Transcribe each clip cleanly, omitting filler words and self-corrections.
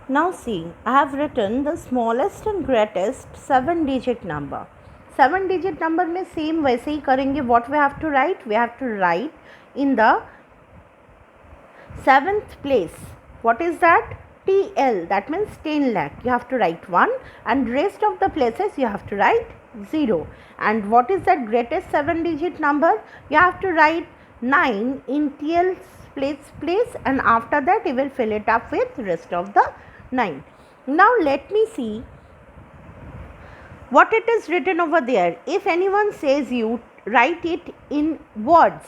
Now see, I have written the smallest and greatest 7-digit number. 7-digit number में same वैसे ही करेंगे. What we have to write? We have to write in the 7th place. What is that? TL, that means 10 lakh. You have to write 1 and rest of the places you have to write 0. And what is that greatest 7-digit number? You have to write 9 in TL's place and after that you will fill it up with rest of the 9. Now let me see what it is written over there. If anyone says you write it in words,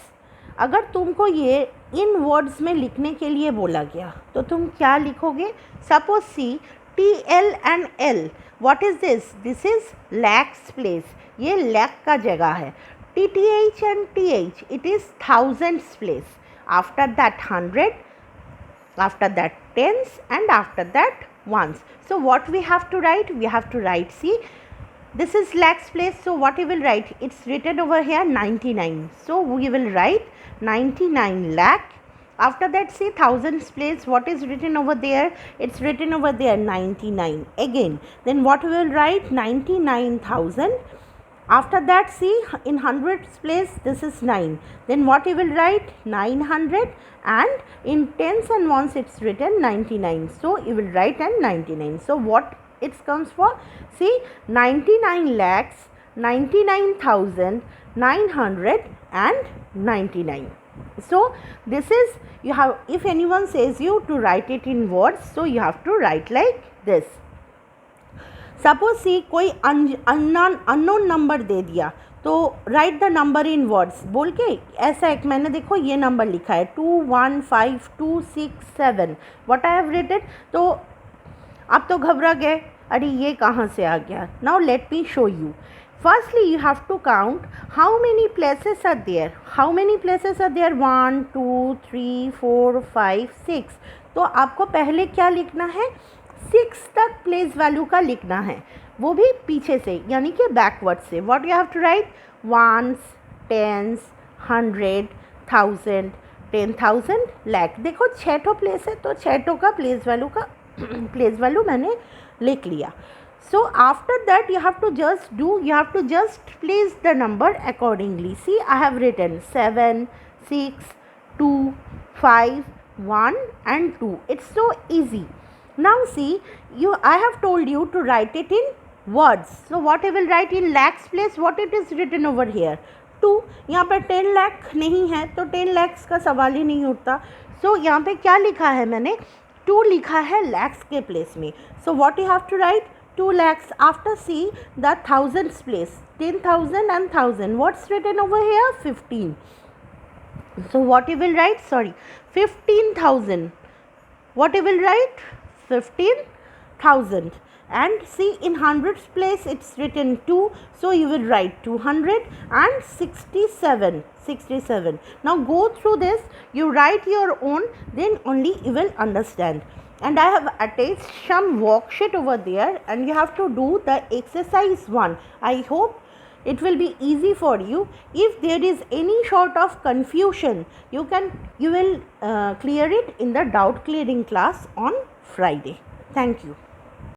अगर तुमको ये इन words में लिखने के लिए बोला गया तो तुम क्या लिखोगे? Suppose see TL and L. What is this? This is lakhs place. ये लैक का जगह है. TTH and TH, it is thousands place. After that 100, after that tens and after that ones. So what we have to write? We have to write, see, this is lakhs place, so what we will write? It's written over here 99. So we will write 99 lakh. After that, see, thousands place, what is written over there? It's written over there 99 again. Then what we will write? 99,000. After that, see, in hundreds place, this is 9. Then what you will write? 900. And in tens and ones, it's written 99. So you will write and 99. So what it comes for? See, 99 lakhs, 99,999. So this is, you have, if anyone says you to write it in words, so you have to write like this. Suppose see कोई unknown number दे दिया तो write the number in words बोल के. ऐसा एक मैंने देखो ये नंबर लिखा है 215267. What I have written. तो आप तो घबरा गए, अरे ये कहाँ से आ गया. Now let me show you. Firstly, you have to count how many places are there. How many places are there? 1, 2, 3, 4, 5, 6. तो आपको पहले क्या लिखना है? 6 तक प्लेस वैल्यू का लिखना है, वो भी पीछे से यानी कि बैकवर्ड से. What you have to write? Ones, tens, 100, 1000, 10,000, lakh. देखो 6 प्लेस है तो 6 का प्लेस वैल्यू मैंने लिख लिया. So after that you have to just place the number accordingly. See, I have written 7, 6, 2, 5, 1 and 2. It's so easy. Now see, I have told you to write it in words. So what I will write in lakhs place? What it is written over here? 2. यहाँ पर 10 लाख नहीं है तो 10 lakhs का सवाल ही नहीं उठता. So यहाँ पे क्या लिखा है मैंने? 2 लिखा है lakhs के place में. So what you have to write? 2 lakhs. After see the thousands place, 10,000 and 1,000. What's written over here? 15. So what you will write? 15,000. What you will write? 15,000. And see, in hundreds place it's written 2, so you will write 267. Now go through this, you write your own, then only you will understand. And I have attached some worksheet over there and you have to do the exercise 1. I hope it will be easy for you. If there is any sort of confusion, you will clear it in the doubt clearing class on Friday. Thank you.